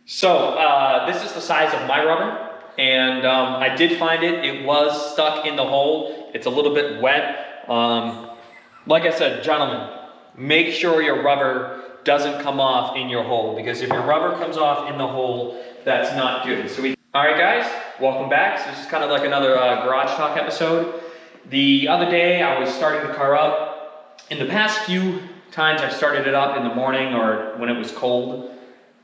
So this is the size of my rubber, and I did find it. It was stuck in the hole. It's a little bit wet. Like I said, gentlemen, make sure your rubber doesn't come off in your hole, because if your rubber comes off in the hole, that's not good. All right, guys, welcome back. So this is kind of like another garage talk episode. The other day, I was starting the car up. In the past few times I started it up in the morning or when it was cold,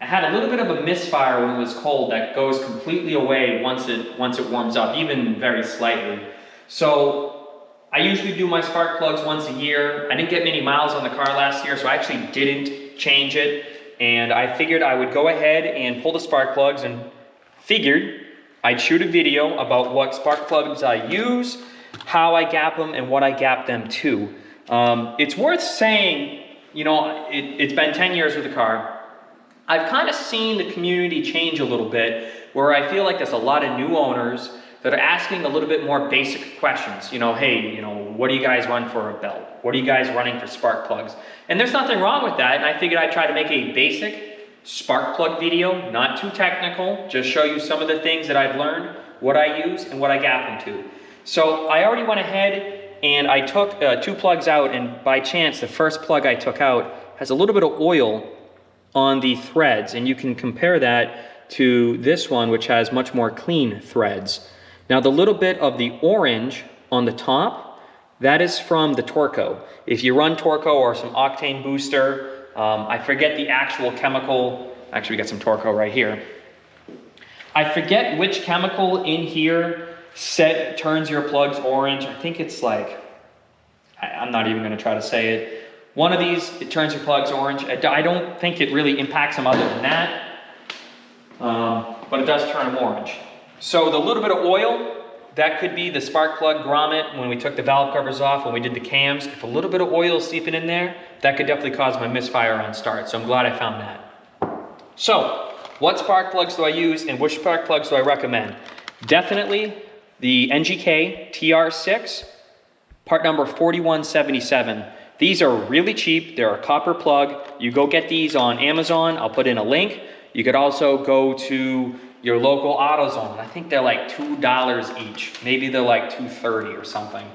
I had a little bit of a misfire when it was cold that goes completely away once it warms up, even very slightly. So I usually do my spark plugs once a year. I didn't get many miles on the car last year, so I actually didn't change it. And I figured I would go ahead and pull the spark plugs, and figured I'd shoot a video about what spark plugs I use, how I gap them, and what I gap them to. It's worth saying, you know, it's been 10 years with the car. I've kind of seen the community change a little bit, where I feel like there's a lot of new owners that are asking a little bit more basic questions. You know, hey, you know, what do you guys run for a belt? What are you guys running for spark plugs? And there's nothing wrong with that, and I figured I'd try to make a basic spark plug video, not too technical, just show you some of the things that I've learned, what I use, and what I gap them to. So I already went ahead and I took 2 plugs out, and by chance, the first plug I took out has a little bit of oil on the threads, and you can compare that to this one, which has much more clean threads. Now, the little bit of the orange on the top, that is from the Torco. If you run Torco or some octane booster, I forget the actual chemical. Actually, we got some Torco right here. I forget which chemical in here turns your plugs orange. I think it's like, I'm not even going to try to say it. One of these, it turns your plugs orange. I don't think it really impacts them other than that, but it does turn them orange. So the little bit of oil, that could be the spark plug grommet when we took the valve covers off, when we did the cams. If a little bit of oil is seeping in there, that could definitely cause my misfire on start. So I'm glad I found that. So what spark plugs do I use, and which spark plugs do I recommend? Definitely the NGK TR6, part number 4177. These are really cheap. They're a copper plug. You go get these on Amazon. I'll put in a link. You could also go to your local AutoZone. I think they're like $2 each. Maybe they're like $2.30 or something.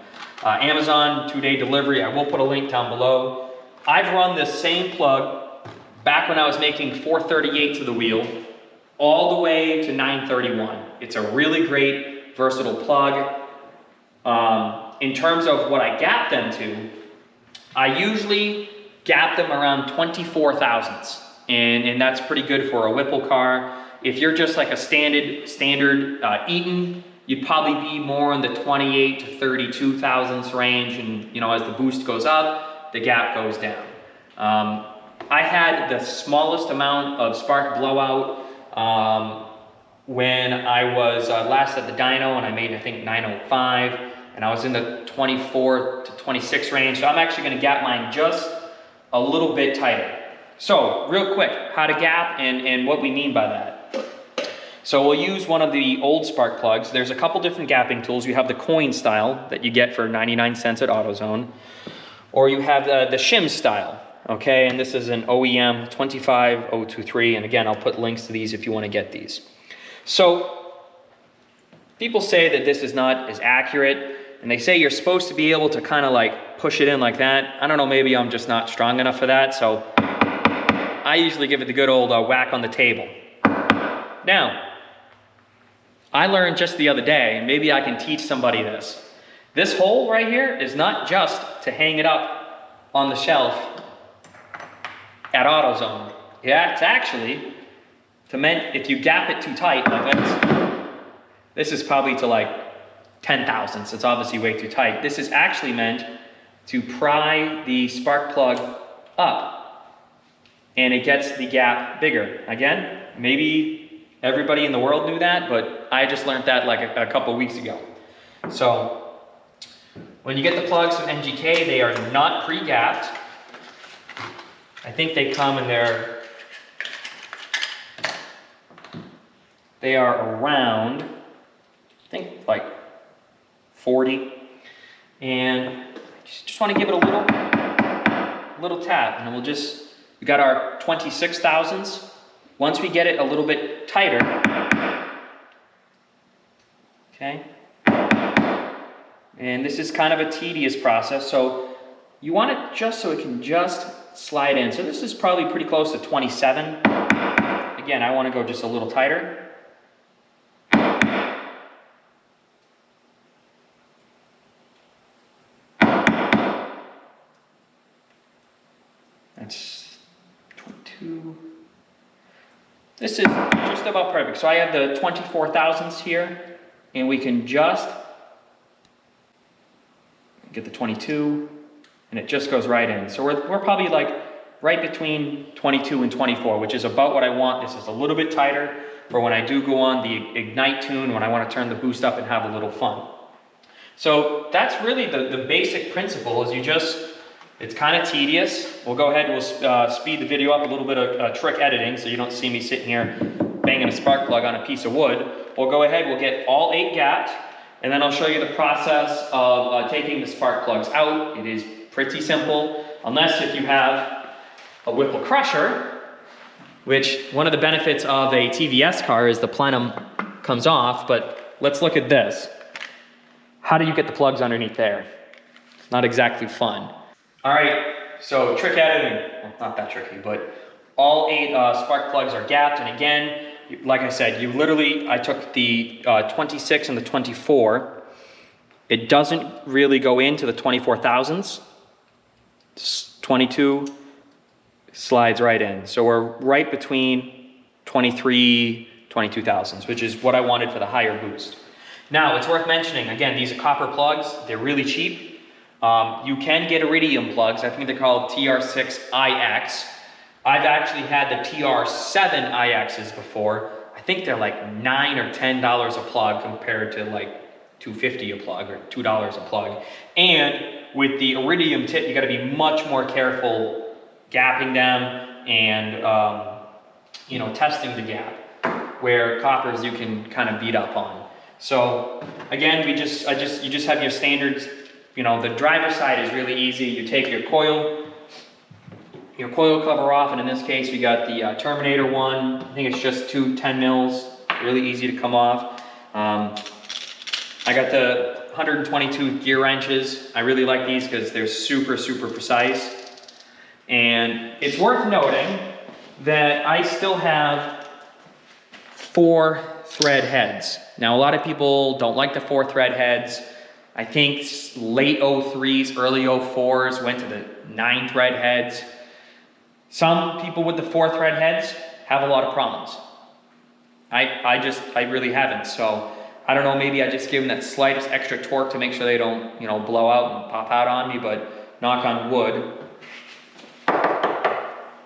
Amazon 2-day delivery. I will put a link down below. I've run this same plug back when I was making 438 to the wheel, all the way to 931. It's a really great, versatile plug. In terms of what I gap them to, I usually gap them around 24 thousandths, and that's pretty good for a Whipple car. If you're just like a standard Eaton, you'd probably be more in the 28 to 32 thousandths range, and you know, as the boost goes up, the gap goes down. I had the smallest amount of spark blowout when I was last at the dyno, and I made, I think, 905. And I was in the 24 to 26 range. So I'm actually gonna gap mine just a little bit tighter. So real quick, how to gap and what we mean by that. So we'll use one of the old spark plugs. There's a couple different gapping tools. You have the coin style that you get for 99 cents at AutoZone, or you have the shim style, okay? And this is an OEM 25023. And again, I'll put links to these if you wanna get these. So people say that this is not as accurate, and they say you're supposed to be able to kind of like push it in like that. I don't know, maybe I'm just not strong enough for that, so I usually give it the good old whack on the table. Now, I learned just the other day, and maybe I can teach somebody this. This hole right here is not just to hang it up on the shelf at AutoZone. Yeah, it's actually meant if you gap it too tight like this. This is probably to like 10 thousandths. It's obviously way too tight. This is actually meant to pry the spark plug up, and it gets the gap bigger. Again, maybe everybody in the world knew that, but I just learned that like a couple weeks ago. So when you get the plugs from NGK, they are not pre-gapped. I think they come in there, they are around, I think like 40, and just want to give it a little tap, and then we got our 26 thousandths, Once we get it a little bit tighter, okay, and this is kind of a tedious process, so you want it just so it can just slide in. So this is probably pretty close to 27. Again, I want to go just a little tighter. That's 22. This is just about perfect. So I have the 24 thousandths here, and we can just get the 22, and it just goes right in. So we're probably like right between 22 and 24, which is about what I want. This is a little bit tighter for when I do go on the ignite tune, when I want to turn the boost up and have a little fun. So that's really the basic principle. Is you just, it's kind of tedious. We'll go ahead and we'll speed the video up a little bit of trick editing so you don't see me sitting here banging a spark plug on a piece of wood. We'll go ahead, we'll get all 8 gapped, and then I'll show you the process of taking the spark plugs out. It is pretty simple, unless if you have a Whipple crusher, which one of the benefits of a TVS car is the plenum comes off, but let's look at this. How do you get the plugs underneath there? Not exactly fun. All right, so trick editing, well, not that tricky, but all 8 spark plugs are gapped, and again, like I said, you literally, I took the 26 and the 24. It doesn't really go into the 24 thousandths. 22 slides right in. So we're right between 23, 22 thousandths, which is what I wanted for the higher boost. Now, it's worth mentioning, again, these are copper plugs. They're really cheap. You can get iridium plugs. I think they're called TR6IX. I've actually had the TR7IXs before. I think they're like $9 or $10 a plug compared to like $2.50 a plug or $2 a plug. And with the iridium tip, you got to be much more careful gapping them and you know, testing the gap. Where coppers you can kind of beat up on. So again, you just have your standards. You know, the driver's side is really easy. You take your coil cover off, and in this case, we got the Terminator one. I think it's just 2 10 mils, really easy to come off. I got the 122 gear wrenches. I really like these because they're super, super precise. And it's worth noting that I still have 4 thread heads. Now, a lot of people don't like the 4 thread heads. I think late 03s, early 04s went to the 9 thread heads. Some people with the 4 thread heads have a lot of problems. I really haven't. So I don't know, maybe I just give them that slightest extra torque to make sure they don't, you know, blow out and pop out on me, but knock on wood,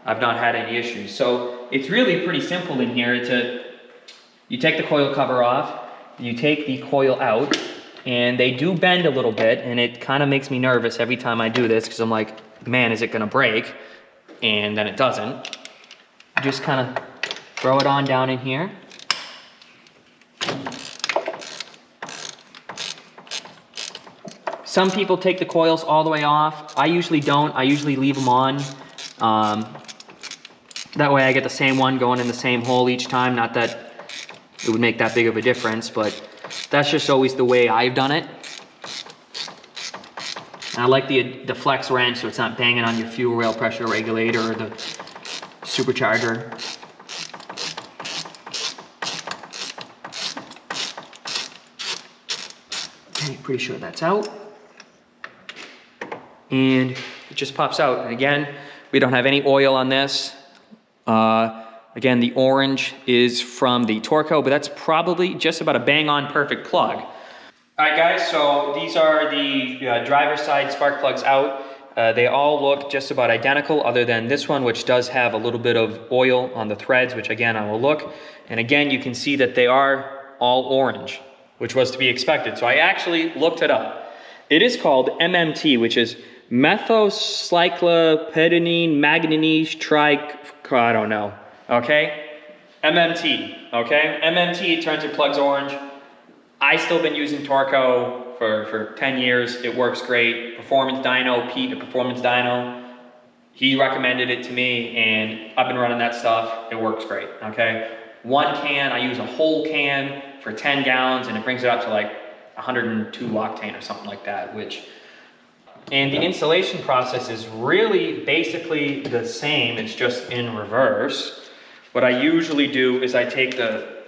I've not had any issues. So it's really pretty simple in here. You take the coil cover off, you take the coil out, and they do bend a little bit, and it kind of makes me nervous every time I do this because I'm like, man, is it gonna break? And then it doesn't. Just kind of throw it on down in here. Some people take the coils all the way off. I usually don't. I usually leave them on. That way I get the same one going in the same hole each time. Not that it would make that big of a difference, but that's just always the way I've done it. And I like the flex wrench so it's not banging on your fuel rail pressure regulator or the supercharger. Okay, pretty sure that's out. And it just pops out. And again, we don't have any oil on this. Again, the orange is from the Torco, but that's probably just about a bang-on perfect plug. All right, guys, so these are the driver's side spark plugs out. They all look just about identical, other than this one, which does have a little bit of oil on the threads, which again, I will look. And again, you can see that they are all orange, which was to be expected. So I actually looked it up. It is called MMT, which is methylcyclopentadiene manganese I don't know. Okay, MMT, okay? MMT turns your plugs orange. I still been using Torco for 10 years. It works great. Performance dyno, Pete, a performance dyno. he recommended it to me, and I've been running that stuff. It works great, okay? One can, I use a whole can for 10 gallons, and it brings it up to like 102 octane or something like that, and the installation process is really basically the same, it's just in reverse. What I usually do is I take the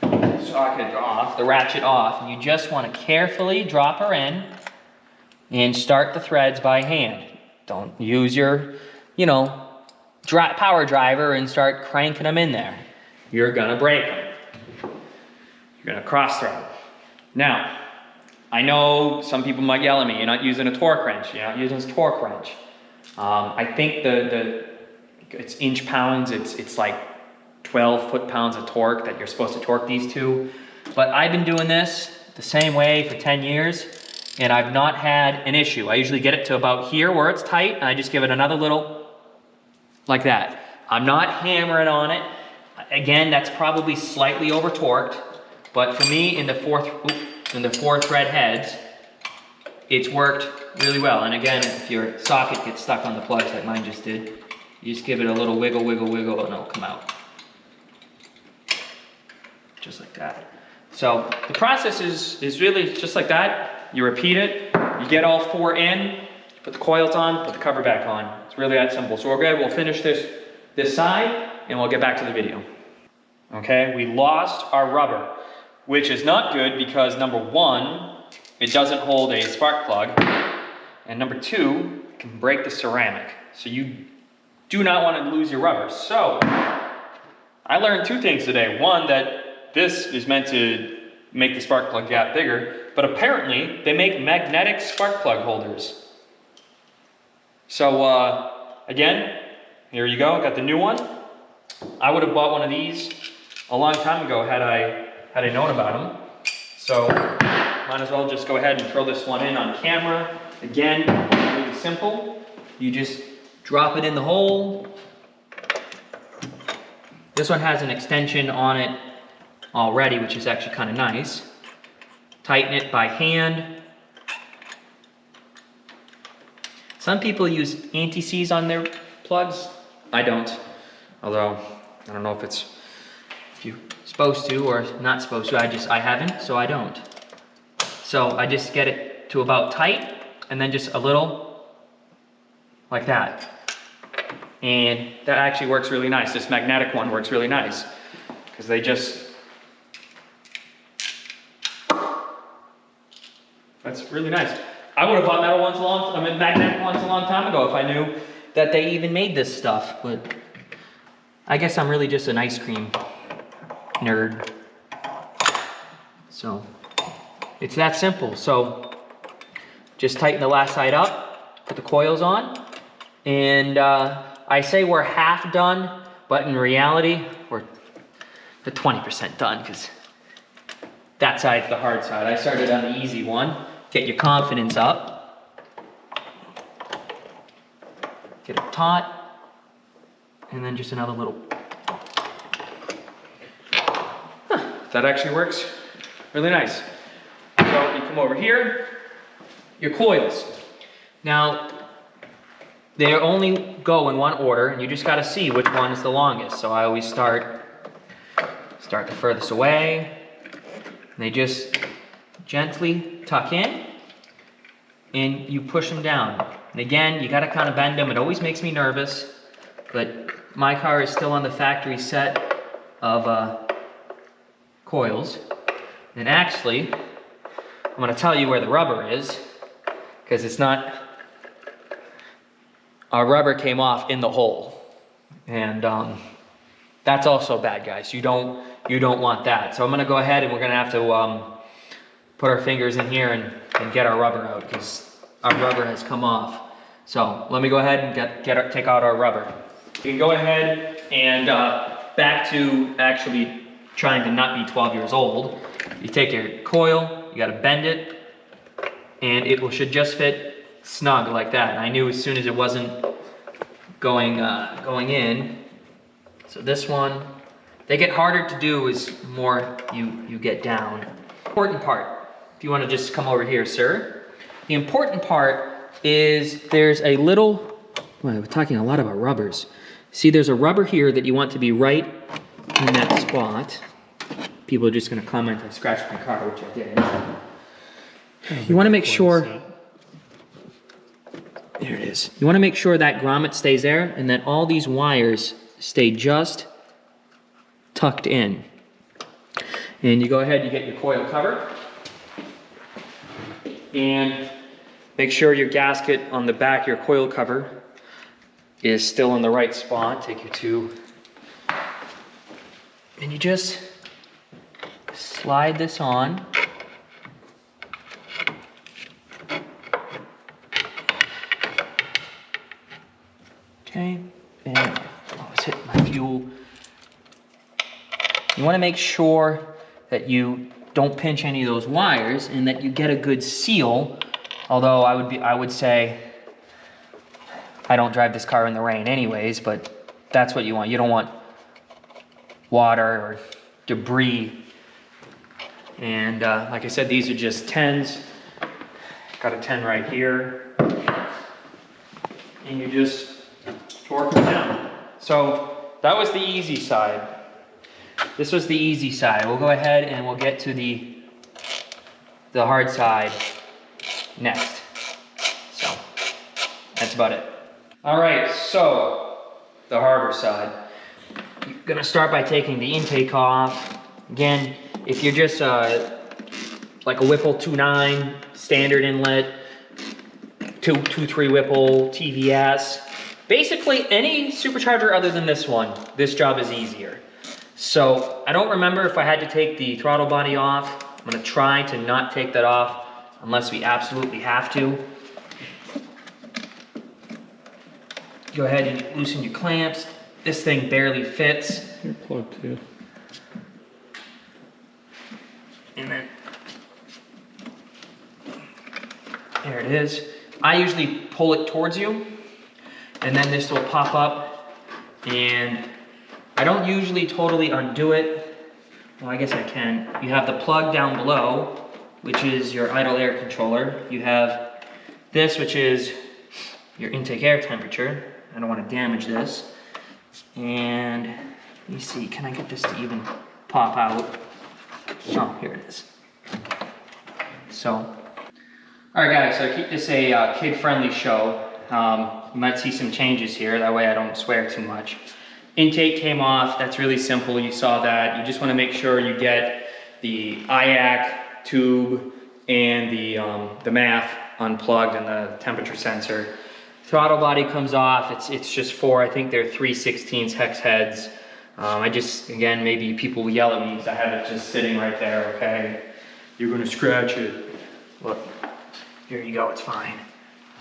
socket off, the ratchet off, and you just want to carefully drop her in and start the threads by hand. Don't use your, power driver and start cranking them in there. You're gonna break them. You're gonna cross thread them. Now, I know some people might yell at me, you're not using a torque wrench, you're not using a torque wrench. I think it's inch pounds, it's like 12 foot-pounds of torque that you're supposed to torque these to. But I've been doing this the same way for 10 years, and I've not had an issue. I usually get it to about here where it's tight, and I just give it another little, like that. I'm not hammering on it. Again, that's probably slightly over-torqued, but for me, in the four thread heads, it's worked really well. And again, if your socket gets stuck on the plugs like mine just did, you just give it a little wiggle, wiggle, wiggle, and it'll come out. Just like that. So the process is really just like that. You repeat it, you get all four in, put the coils on, put the cover back on. It's really that simple. So we'll finish this side, and we'll get back to the video. Okay, we lost our rubber, which is not good because number one, it doesn't hold a spark plug, and number two, it can break the ceramic. So you do not want to lose your rubber. So I learned two things today. One, that this is meant to make the spark plug gap bigger, but apparently they make magnetic spark plug holders. So again, here you go, got the new one. I would have bought one of these a long time ago had I known about them. So might as well just go ahead and throw this one in on camera. Again, really simple. You just drop it in the hole. This one has an extension on it already, which is actually kind of nice. Tighten it by hand. Some people use anti-seize on their plugs. I don't. Although, I don't know if you're supposed to or not supposed to. I haven't, so I don't. So I just get it to about tight, and then just a little like that. And that actually works really nice. This magnetic one works really nice because that's really nice. I would have bought magnetic ones a long time ago if I knew that they even made this stuff, but I guess I'm really just an ice cream nerd. So it's that simple. So just tighten the last side up, put the coils on, and I say we're half done, but in reality, we're 20% done because that side's the hard side. I started on the easy one. Get your confidence up. Get it taut. And then just another little. That actually works really nice. So you come over here, your coils. Now, they only go in one order, and you just got to see which one is the longest. So I always start the furthest away. And they just gently tuck in, and you push them down. And again, you got to kind of bend them. It always makes me nervous, but my car is still on the factory set of coils. And actually, I'm going to tell you where the rubber is, because it's not. Our rubber came off in the hole, and that's also bad, guys. You don't want that. So I'm going to go ahead, and we're going to have to put our fingers in here and get our rubber out, because our rubber has come off. So let me go ahead and take out our rubber. You can go ahead and back to actually trying to not be 12 years old. You take your coil, you got to bend it, and it should just fit snug like that. And I knew as soon as it wasn't going in. So this one, they get harder to do as more you get down. Important part, if you want to just come over here, sir. The important part is there's a little Well, we're talking a lot about rubbers. See, there's a rubber here that you want to be right in that spot. People are just going to comment I scratched my car, which I did. You want to make sure... There it is. You want to make sure that grommet stays there and that all these wires stay just tucked in. And you go ahead, you get your coil cover. And make sure your gasket on the back, your coil cover, is still in the right spot. Take your two. And you just slide this on. Okay, and oh, it's hitting my fuel. You want to make sure that you don't pinch any of those wires and that you get a good seal. Although I would say I don't drive this car in the rain anyways, but that's what you want. You don't want water or debris. And like I said, these are just 10s. Got a 10 right here. And you just torque them down. So that was the easy side. This was the easy side. We'll go ahead and we'll get to the hard side next. So that's about it. All right, so the harder side. You're gonna start by taking the intake off. Again, if you're just like a Whipple 2.9 standard inlet, 2.3 Whipple TVS, basically any supercharger other than this one, this job is easier. So I don't remember if I had to take the throttle body off. I'm gonna try to not take that off unless we absolutely have to. Go ahead and loosen your clamps. This thing barely fits. You're plugged too. And then, there it is. I usually pull it towards you, and then this will pop up, and I don't usually totally undo it. Well, I guess I can. You have the plug down below, which is your idle air controller. You have this, which is your intake air temperature. I don't want to damage this. And let me see, can I get this to even pop out? Oh, here it is. So, all right guys, so keep this a kid-friendly show. You might see some changes here, that way I don't swear too much. Intake came off, that's really simple, you saw that. You just want to make sure you get the IAC tube and the MAF unplugged and the temperature sensor. Throttle body comes off, it's just four, I think they're 3/16 hex heads. Again, maybe people will yell at me because I have it just sitting right there, okay? You're gonna scratch it. Look, here you go, it's fine.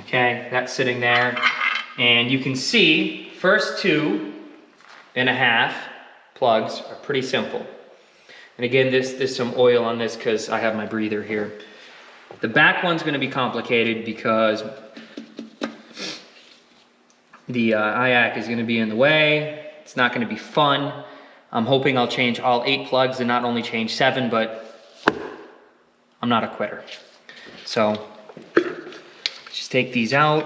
Okay, that's sitting there. And you can see, first 2.5 plugs are pretty simple. And again, there's some oil on this because I have my breather here. The back one's gonna be complicated because the IAC is gonna be in the way. It's not gonna be fun. I'm hoping I'll change all 8 plugs and not only change 7, but I'm not a quitter. So, just take these out.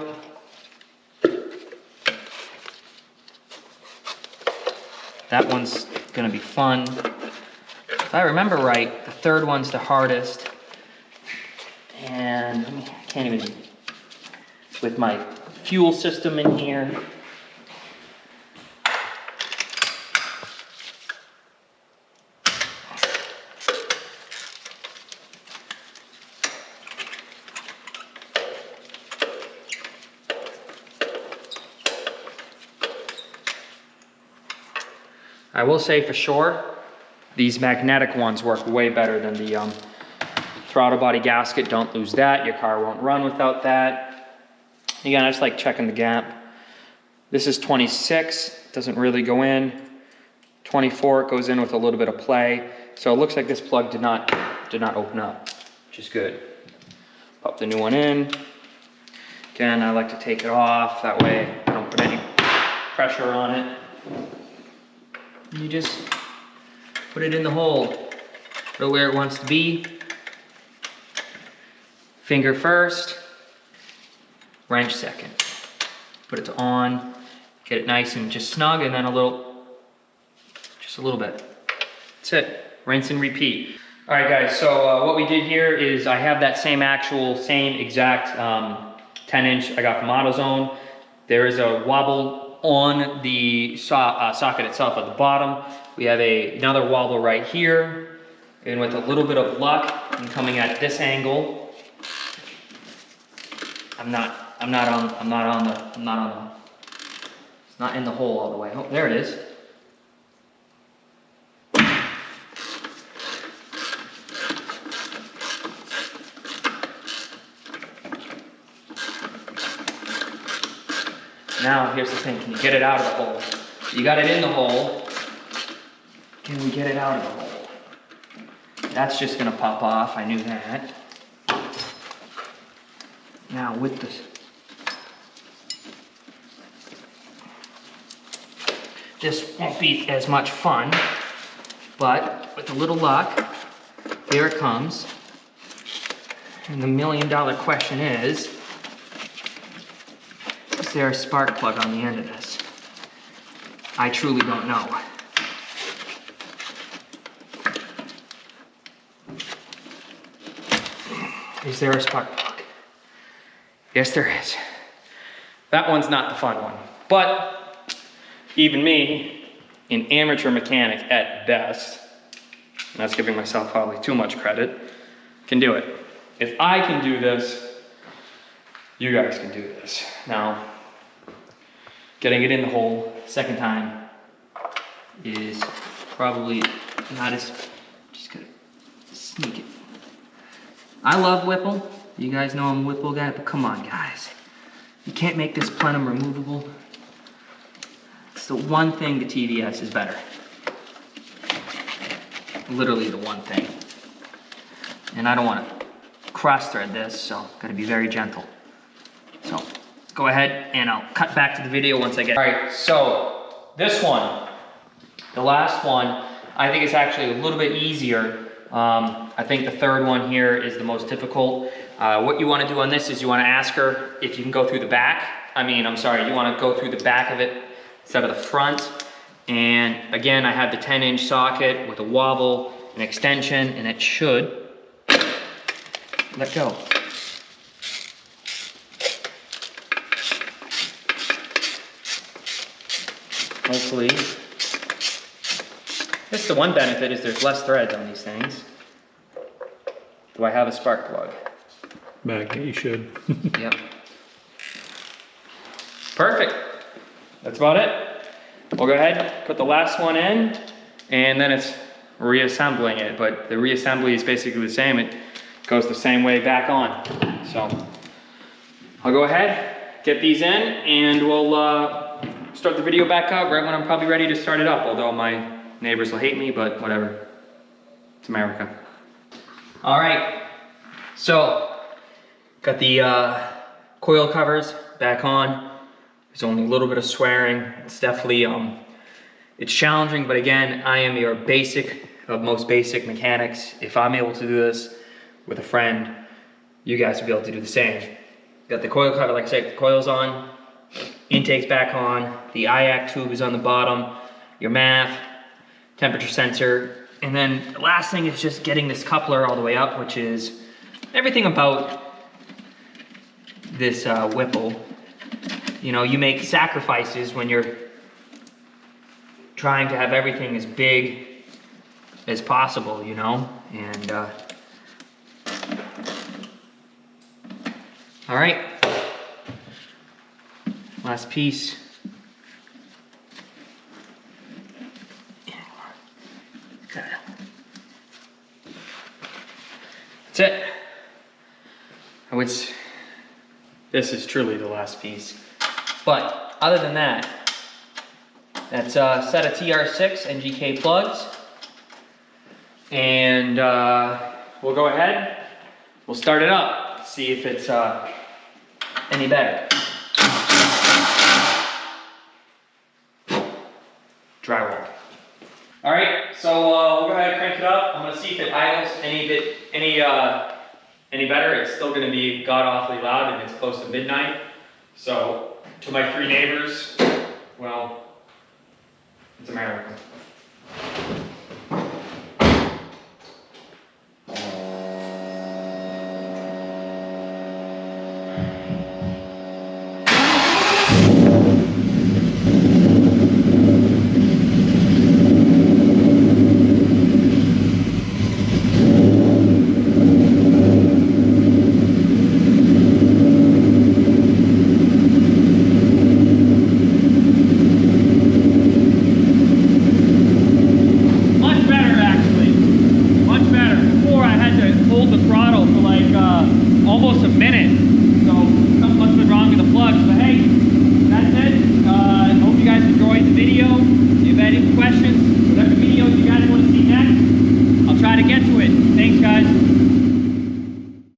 That one's gonna be fun. If I remember right, the third one's the hardest. And I can't even, with my fuel system in here. I will say for sure, these magnetic ones work way better than the throttle body gasket. Don't lose that, your car won't run without that. Again, I just like checking the gap. This is 26, doesn't really go in. 24, it goes in with a little bit of play. So it looks like this plug did not open up, which is good. Pop the new one in. Again, I like to take it off, that way I don't put any pressure on it. And you just put it in the hole, put it where it wants to be. Finger first, wrench second. Put it to on, get it nice and just snug, and then just a little bit. That's it, rinse and repeat. All right guys, so what we did here is I have that same exact 10-inch I got from AutoZone. There is a wobble on the socket itself at the bottom. We have another wobble right here, and with a little bit of luck, I'm coming at this angle. It's not in the hole all the way. Oh, there it is. Now, here's the thing, can you get it out of the hole? You got it in the hole. Can we get it out of the hole? That's just gonna pop off, I knew that. Now with this, this won't be as much fun, but with a little luck, here it comes. And the million-dollar question is there a spark plug on the end of this? I truly don't know. Is there a spark plug? Yes, there is. That one's not the fun one. But even me, an amateur mechanic at best, and that's giving myself probably too much credit, can do it. If I can do this, you guys can do this. Now, getting it in the hole second time is probably not as, just gonna sneak it. I love Whipple. You guys know I'm a Whipple guy, but come on guys. You can't make this plenum removable. It's the one thing the TVS is better. Literally the one thing. And I don't want to cross thread this, so gotta be very gentle. So go ahead and I'll cut back to the video once I get. All right, so this one, the last one, I think it's actually a little bit easier. I think the third one here is the most difficult. What you want to do on this is you want to ask her if you can go through the back. You want to go through the back of it instead of the front. And again, I have the 10-inch socket with a wobble, an extension, and it should let go. Hopefully. That's the one benefit, is there's less threads on these things. Do I have a spark plug? Magnet, you should. Yep. Perfect. That's about it. We'll go ahead, put the last one in, and then it's reassembling it. But the reassembly is basically the same. It goes the same way back on. So I'll go ahead, get these in, and we'll start the video back up right when I'm probably ready to start it up. Although my neighbors will hate me, but whatever. It's America. All right. So got the coil covers back on. There's only a little bit of swearing. It's definitely, it's challenging, but again, I am your basic of most basic mechanics. If I'm able to do this with a friend, you guys will be able to do the same. Got the coil cover, like I said, the coil's on, intake's back on, the IAC tube is on the bottom, your MAF, temperature sensor, and then the last thing is just getting this coupler all the way up, which is everything about this Whipple. You know, you make sacrifices when you're trying to have everything as big as possible, you know? And, all right. Last piece. That's it. This is truly the last piece. But other than that, that's a set of TR6 NGK plugs. And we'll go ahead, we'll start it up, see if it's any better. Drywall. All right, so we'll go ahead and crank it up. I'm gonna see if it idles any better. It's still gonna be god awfully loud and it's close to midnight. So To my 3 neighbors, well, it's America.